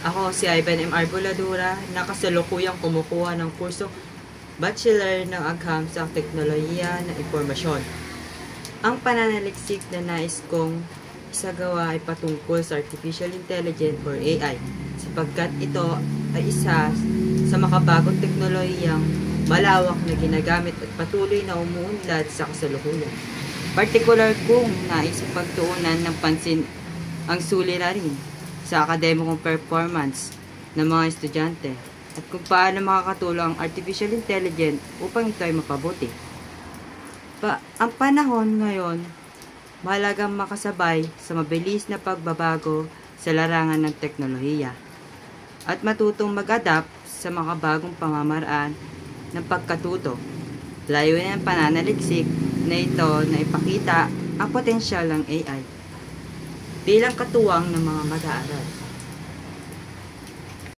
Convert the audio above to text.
Ako si Ivan M. Arboladura na kasalukuyang kumukuha ng kursong Bachelor ng Agham sa Teknolohiya ng Impormasyon. Ang pananaliksik na nais kong isagawa ay patungkol sa Artificial Intelligence or AI sapagkat ito ay isa sa makabagong teknolohiyang malawak na ginagamit at patuloy na umuunlad sa kasalukuyan. Partikular kong nais pagtuunan ng pansin ang suliranin sa akademikong performance ng mga estudyante at kung paano makakatulong ang artificial intelligence upang ito ay mapabuti. Ang panahon ngayon, mahalagang makasabay sa mabilis na pagbabago sa larangan ng teknolohiya at matutong mag-adapt sa mga bagong pamamaraan ng pagkatuto. Layunin ang pananaliksik na ito na ipakita ang potensyal ng AI bilang katuwang ng mga mag-aaral.